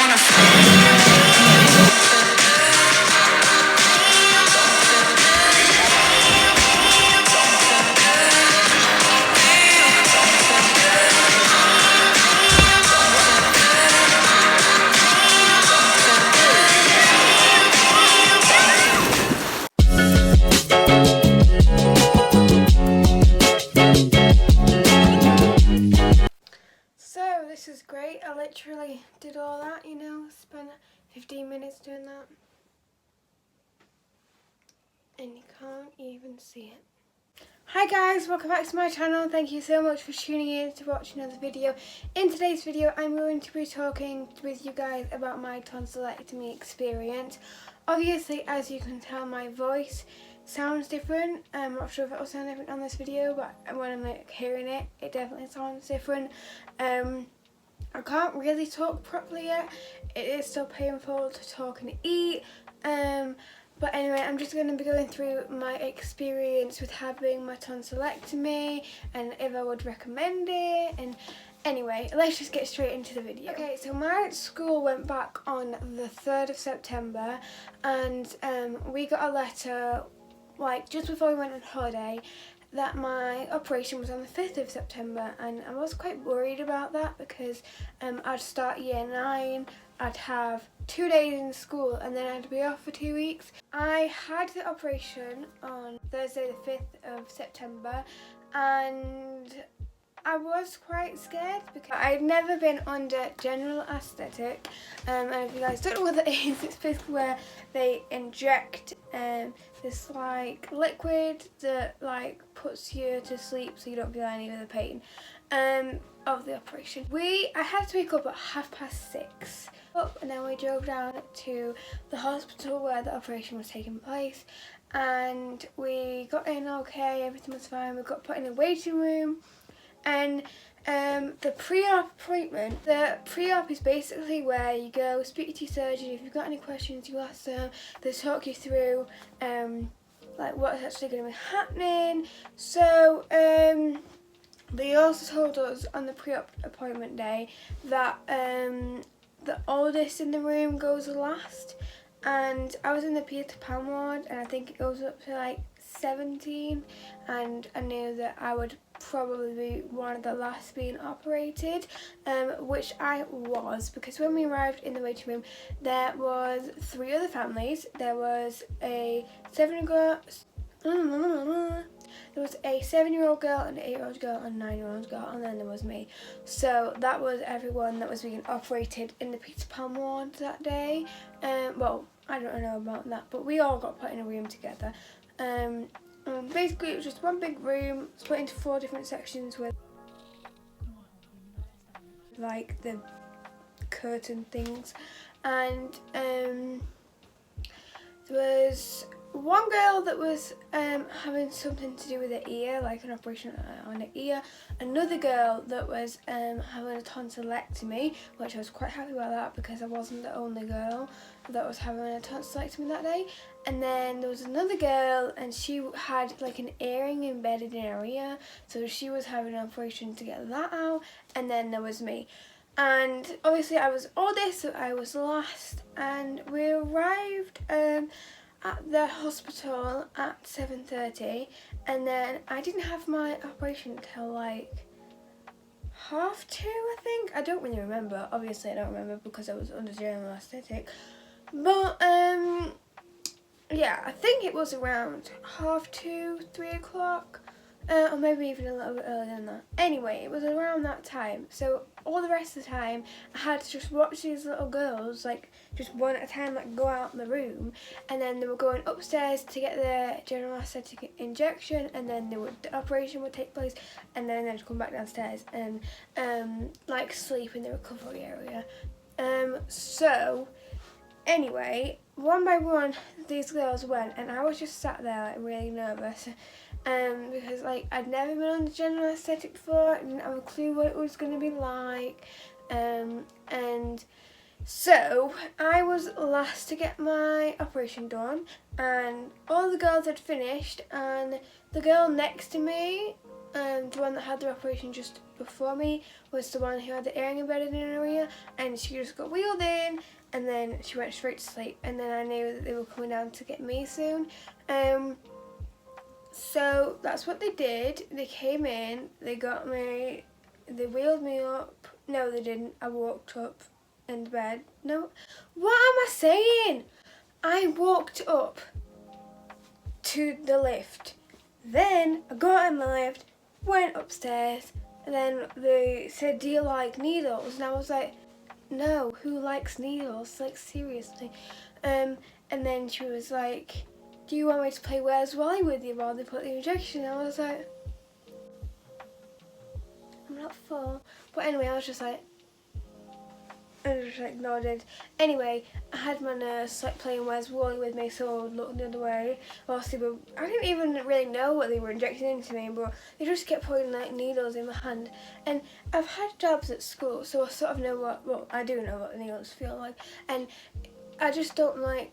So this is great. I literally did all that, you know, spent 15 minutes doing that. And you can't even see it. Hi guys, welcome back to my channel. Thank you so much for tuning in to watch another video. In today's video I'm going to be talking with you guys about my tonsillectomy experience. Obviously, as you can tell, my voice sounds different. I'm not sure if it will sound different on this video, but when I'm hearing it, it definitely sounds different. I can't really talk properly yet. It is still painful to talk and eat. But anyway, I'm just going to be going through my experience with having my tonsillectomy and if I would recommend it. And anyway, let's just get straight into the video. Okay, so my school went back on the 3rd of September and we got a letter like just before we went on holiday that my operation was on the 5th of September, and I was quite worried about that because I'd start year 9, I'd have 2 days in school and then I'd be off for 2 weeks. I had the operation on Thursday the 5th of September and I was quite scared because I'd never been under general anaesthetic, and if you guys don't know what that is, it's basically where they inject this like liquid that like puts you to sleep so you don't feel any of the pain of the operation. I had to wake up at 6:30 and then we drove down to the hospital where the operation was taking place, and we got in okay, everything was fine. We got put in a waiting room. And the pre-op appointment, the pre-op is basically where you go speak to your surgeon. If you've got any questions, you ask them. They talk you through like what's actually going to be happening. So they also told us on the pre-op appointment day that the oldest in the room goes last, and I was in the Peter Pan ward and I think it goes up to like 17, and I knew that I would probably be one of the last being operated, which I was, because when we arrived in the waiting room there was 3 other families. There was a 7-year-old girl, an 8-year-old girl, and a 9-year-old girl, and then there was me. So that was everyone that was being operated in the Peter Pan ward that day. Well, I don't know about that, but we all got put in a room together. Basically it was just one big room split into 4 different sections with like the curtain things, and there was one girl that was having something to do with her ear, like an operation on her ear. Another girl that was having a tonsillectomy, which I was quite happy about that because I wasn't the only girl that was having a tonsillectomy that day. And then there was another girl and she had like an earring embedded in her ear, so she was having an operation to get that out. And then there was me. And obviously I was oldest, so I was last, and we arrived at the hospital at 7:30, and then I didn't have my operation until like 2:30, I think. I don't really remember. Obviously I don't remember because I was under general anaesthetic. But yeah, I think it was around 2:30, 3 o'clock. Or maybe even a little bit earlier than that. Anyway, it was around that time. So all the rest of the time, I had to just watch these little girls, like, just one at a time, like, go out in the room. And then they were going upstairs to get their general anaesthetic injection. And then the operation would take place. And then they'd come back downstairs and, like, sleep in the recovery area. So, anyway, one by one, these girls went. And I was just sat there, like, really nervous. Because like I'd never been under general anaesthetic before, I didn't have a clue what it was going to be like, and so I was last to get my operation done, and all the girls had finished, and the girl next to me the one that had the operation just before me was the one who had the earring embedded in her ear, and she just got wheeled in, and then she went straight to sleep, and then I knew that they were coming down to get me soon. So that's what they did. They came in, they got me, they wheeled me up. No, they didn't. I walked up in bed. No, what am I saying? I walked up to the lift. Then I got in the lift, went upstairs, and then they said, "Do you like needles?" And I was like, "No, who likes needles? Like, seriously." And then she was like, "Do you want me to play Where's Wally with you while they put the injection?" And I was like, "I'm not full." But anyway, I just nodded. Anyway, I had my nurse like playing Where's Wally with me, so I would look the other way. Whilst I didn't even really know what they were injecting into me, but they just kept putting like needles in my hand. And I've had jabs at school, so I sort of know well, I do know what the needles feel like. And I just don't like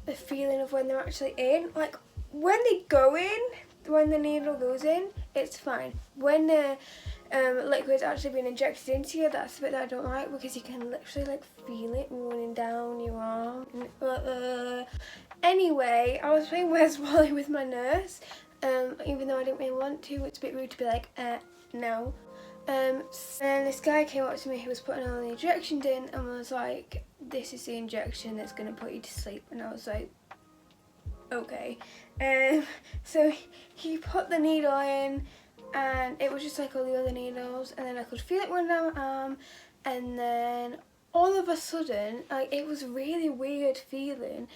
the feeling of when they're actually in. Like, when they go in, when the needle goes in, it's fine. When the liquid's actually being injected into you, that's the bit that I don't like, because you can literally like feel it running down your arm. Anyway, I was playing Where's Wally with my nurse, even though I didn't really want to. It's a bit rude to be like, no. And this guy came up to me who was putting all the injections in and was like, "This is the injection that's going to put you to sleep." And I was like, okay. So he put the needle in, and it was just like all the other needles, and then I could feel it run down my arm, and then all of a sudden, like, it was a really weird feeling.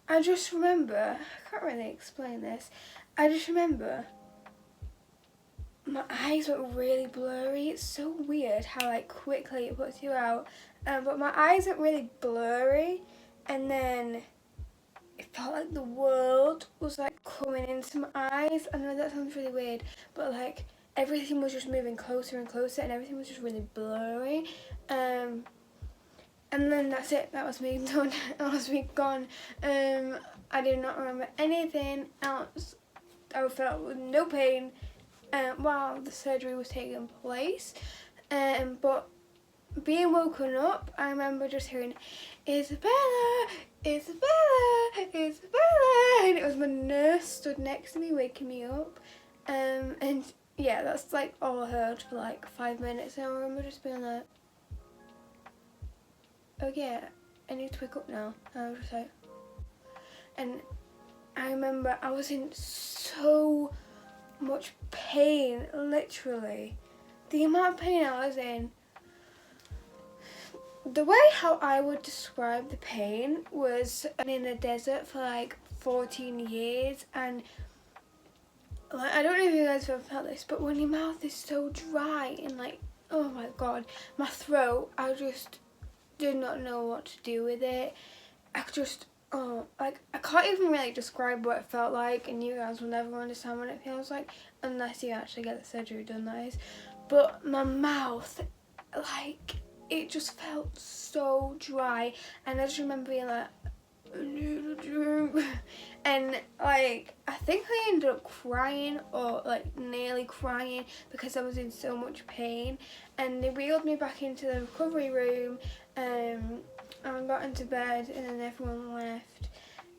I just remember, I can't really explain this, I just remember my eyes went really blurry. It's so weird how like quickly it puts you out, but my eyes went really blurry, and then it felt like the world was like coming into my eyes. I know that sounds really weird, but like everything was just moving closer and closer, and everything was just really blurry. And then that's it. That was me done. That was me gone. I do not remember anything else. I felt with no pain while the surgery was taking place. But being woken up, I remember just hearing, "Isabella, Isabella, Isabella," and it was my nurse stood next to me waking me up. And yeah, that's like all I heard for like 5 minutes, and I remember just being like, "Oh yeah, I need to wake up now." And I was just like, and I remember I was in so much pain, literally. The amount of pain I was in. The way how I would describe the pain was in a desert for like 14 years, and like, I don't know if you guys have ever felt this, but when your mouth is so dry and like, oh my god, my throat, I just did not know what to do with it. I just, like, I can't even really describe what it felt like, and you guys will never understand what it feels like unless you actually get the surgery done, that is. But my mouth, like, it just felt so dry, and I just remember being like, "I need a drink," and like, I think I ended up crying, or like nearly crying, because I was in so much pain. And they wheeled me back into the recovery room, and I got into bed, and then everyone left,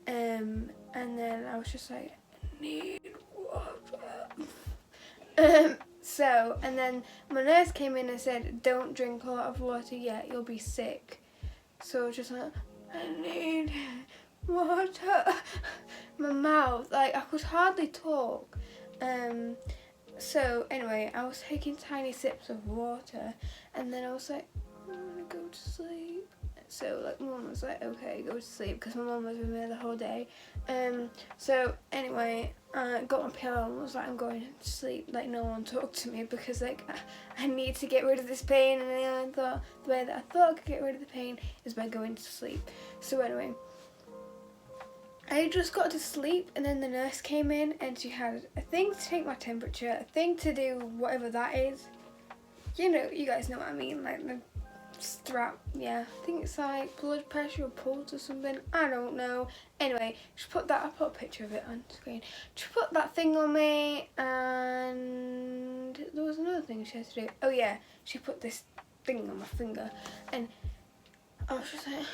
and then I was just like, "I need water." So, and then my nurse came in and said, "Don't drink a lot of water yet, you'll be sick." So I was just like, "I need water." My mouth, like, I could hardly talk. So anyway, I was taking tiny sips of water, and then I was like, "I want to go to sleep." So like, my mum was like, "Okay, go to sleep," because my mum was with me the whole day. So anyway, I got my pillow and was like, "I'm going to sleep." Like, no one talked to me, because like I need to get rid of this pain, and the way that I thought I could get rid of the pain is by going to sleep. So anyway, I just got to sleep, and then the nurse came in, and she had a thing to take my temperature, a thing to do whatever that is. You know, you guys know what I mean, like the strap, yeah. I think it's like blood pressure or pulse or something, I don't know. Anyway, she put that, I put a picture of it on screen. She put that thing on me, and and there was another thing she had to do. Oh yeah, she put this thing on my finger, and I was just like,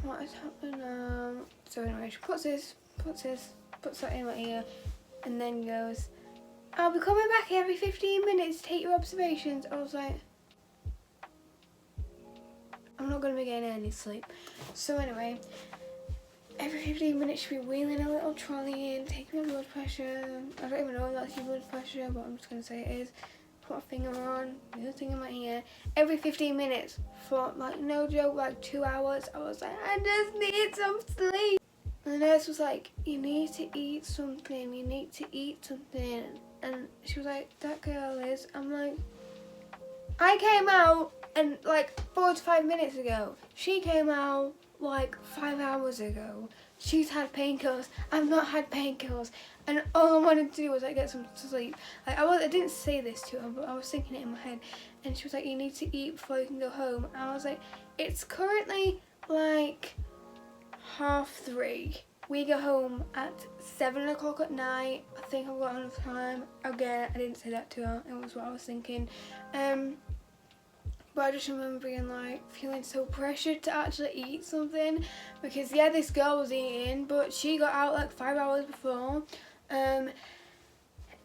what is happening now? So anyway, she puts that in my ear, and then goes, I'll be coming back every 15 minutes to take your observations. I was like, I'm not going to be getting any sleep. So anyway, every 15 minutes she'll be wheeling a little trolley in, taking my blood pressure. I don't even know if that's your blood pressure, but I'm just going to say it is. Put my finger on, the other thing in my ear. Every 15 minutes for, like, no joke, like 2 hours. I was like, I just need some sleep. And the nurse was like, you need to eat something, you need to eat something. And she was like, that girl is. I'm like, I came out and like 45 minutes ago. She came out like 5 hours ago. She's had painkillers. I've not had painkillers. And all I wanted to do was like get some sleep. Like I didn't say this to her, but I was thinking it in my head. And she was like, you need to eat before you can go home. And I was like, it's currently like 3:30. We go home at 7 o'clock at night. I think I've got enough time. Again, I didn't say that to her. It was what I was thinking. But I just remember being like, feeling so pressured to actually eat something. Because yeah, this girl was eating, but she got out like 5 hours before.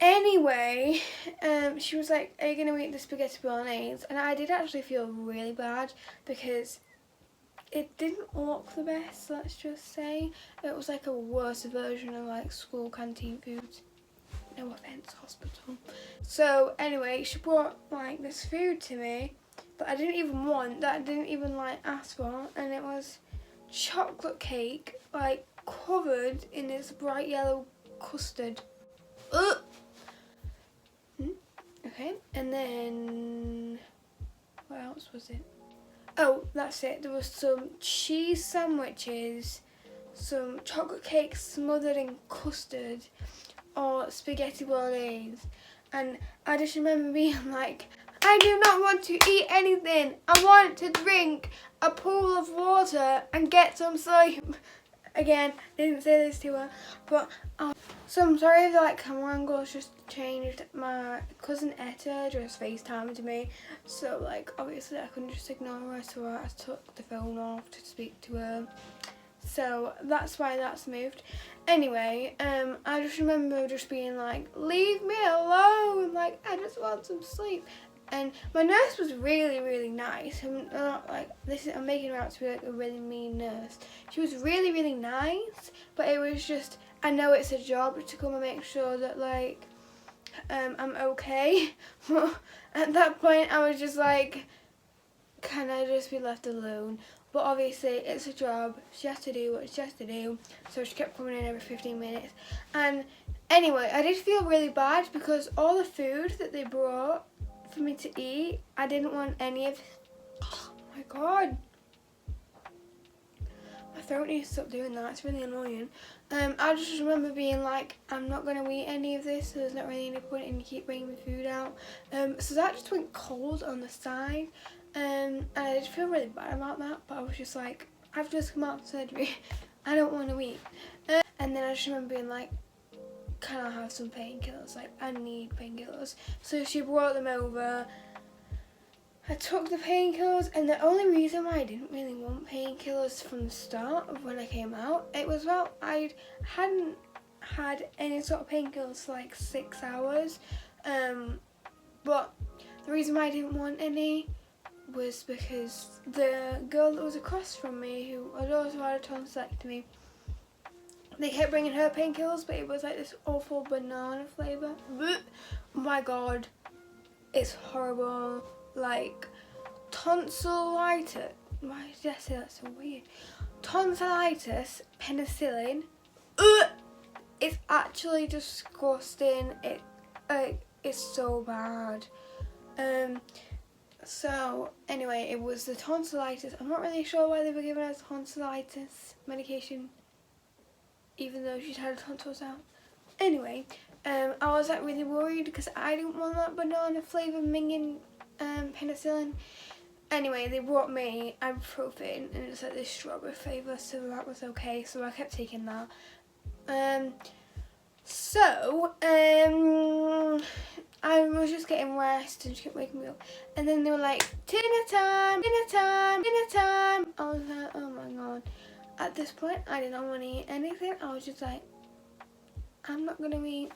Anyway, she was like, are you going to eat the spaghetti bolognese? And I did actually feel really bad because it didn't look the best, let's just say. It was like a worse version of like school canteen foods. No offence, hospital. So anyway, she brought like this food to me that I didn't even want, that I didn't even like ask for, and it was chocolate cake, like covered in this bright yellow custard. Ugh. Okay, and then what else was it? Oh, that's it. There was some cheese sandwiches, some chocolate cake smothered in custard, or spaghetti bolognese. And I just remember being like, I do not want to eat anything. I want to drink a pool of water and get some sleep. Again, I didn't say this to her, but so I'm sorry if like camera angles just changed. My cousin Etta just FaceTimed me, so like obviously I couldn't just ignore her, so I took the phone off to speak to her. So that's why that's moved. Anyway, I just remember just being like, leave me alone, like I just want some sleep. And my nurse was really, really nice. I'm not like I'm making her out to be like a really mean nurse. She was really, really nice, but it was just, I know it's a job to come and make sure that like I'm okay. But at that point, I was just like, can I just be left alone? But obviously, it's a job. She has to do what she has to do. So she kept coming in every 15 minutes. And anyway, I did feel really bad because all the food that they brought for me to eat, I didn't want any of. Oh my god, my throat needs to stop doing that. It's really annoying. I just remember being like, I'm not going to eat any of this, so there's not really any point in you keep bringing me food out. So that just went cold on the side, and I did feel really bad about that, but I was just like, I've just come out of surgery, I don't want to eat. And then I just remember being like, can I have some painkillers? Like, I need painkillers. So she brought them over. I took the painkillers, and the only reason why I didn't really want painkillers from the start of when I came out, it was, well, I hadn't had any sort of painkillers for like 6 hours. But the reason why I didn't want any was because the girl that was across from me, who had also had a tonsillectomy, they kept bringing her painkillers, but it was like this awful banana flavour. Oh my god, it's horrible. Like, tonsillitis. Why did I say that so weird? Tonsillitis, penicillin. It's actually disgusting. It's so bad. So anyway, it was the tonsillitis. I'm not really sure why they were giving us tonsillitis medication, even though she'd had her tonsils out. Anyway, I was like really worried because I didn't want that banana flavour minging penicillin. Anyway, they brought me ibuprofen, and it's like this strawberry flavour, so that was okay. So I kept taking that. I was just getting rest and she kept waking me up. And then they were like, dinner time, dinner time, dinner time. I was like, oh my god. At this point, I did not want to eat anything. I was just like, I'm not going to eat.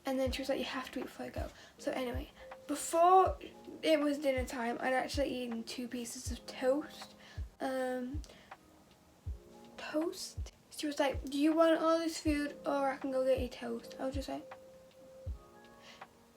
And then she was like, you have to eat before I go. So anyway, before it was dinner time, I'd actually eaten 2 pieces of toast. Toast? She was like, do you want all this food or I can go get you toast? I was just like,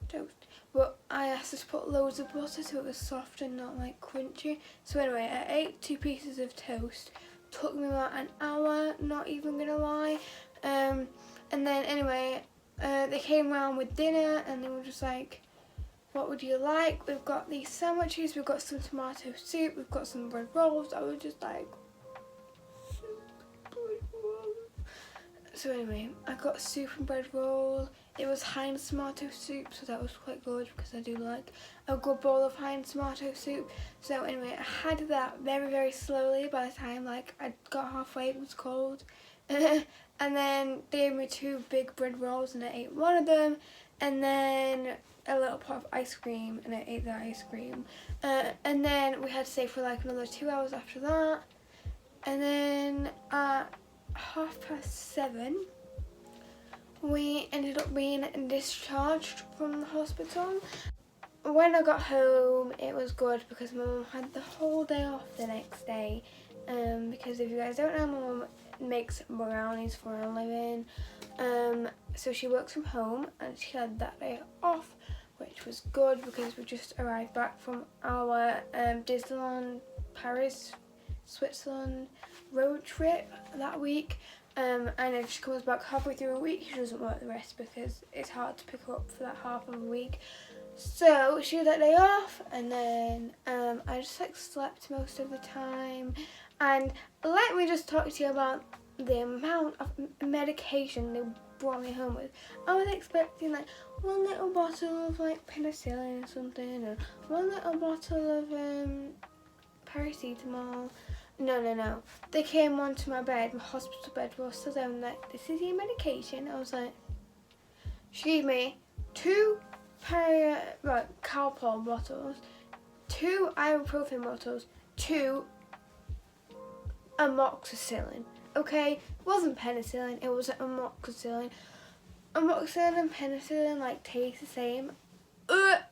toast. But I asked her to put loads of butter so it was soft and not like crunchy. So anyway, I ate 2 pieces of toast. Took me about an hour, not even gonna lie. And then anyway, they came around with dinner and they were just like, what would you like? We've got these sandwiches, we've got some tomato soup, we've got some bread rolls. I was just like, so anyway, I got soup and bread roll. It was Heinz tomato soup, so that was quite good because I do like a good bowl of Heinz tomato soup. So anyway, I had that very, very slowly. By the time like I got halfway, it was cold. And then they gave me 2 big bread rolls and I ate one of them. And then a little pot of ice cream and I ate the ice cream. And then we had to stay for like another 2 hours after that. And then at 7:30, we ended up being discharged from the hospital. When I got home, it was good because my mum had the whole day off the next day. Because if you guys don't know, my mum makes brownies for a living. So she works from home and she had that day off, which was good because we just arrived back from our Disneyland Paris, Switzerland road trip that week. And if she comes back halfway through a week, she doesn't work the rest because it's hard to pick her up for that half of a week. So she had that day off, and then I just like slept most of the time. And let me just talk to you about the amount of medication they brought me home with. I was expecting like 1 little bottle of like penicillin or something, or 1 little bottle of paracetamol. No. They came onto my bed, my hospital bed was still there, and like, this is your medication. I was like, she gave me 2 Calpol bottles, 2 ibuprofen bottles, 2 amoxicillin. Okay, it wasn't penicillin, it was amoxicillin. Amoxicillin and penicillin like taste the same.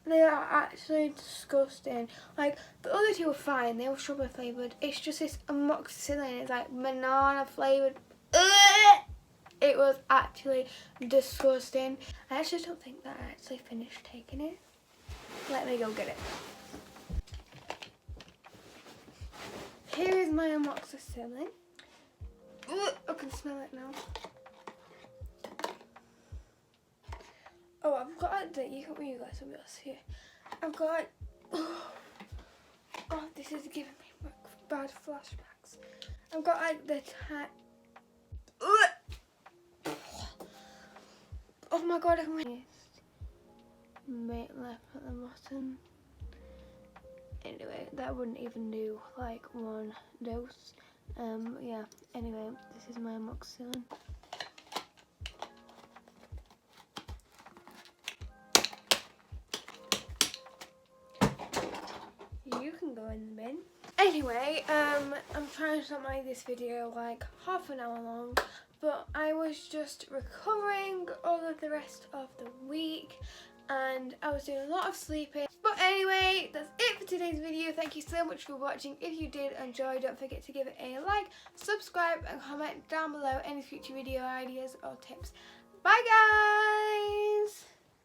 They are actually disgusting. Like, the other 2 were fine, they were strawberry flavoured. It's just this amoxicillin, it's like banana flavoured. It was actually disgusting. I actually don't think that I actually finished taking it. Let me go get it. Here is my amoxicillin. I can smell it now. Oh, I've got like the, you guys will be able to see it. I've got like, oh, this is giving me bad flashbacks. I've got like the oh my god, I can mate left at the bottom. Anyway, that wouldn't even do like 1 dose. Yeah, anyway, this is my amoxicillin. You can go in the bin. Anyway, I'm trying to not make this video like half an hour long, but I was just recovering all of the rest of the week and I was doing a lot of sleeping. But anyway, that's it for today's video. Thank you so much for watching. If you did enjoy, don't forget to give it a like, subscribe and comment down below any future video ideas or tips. Bye guys!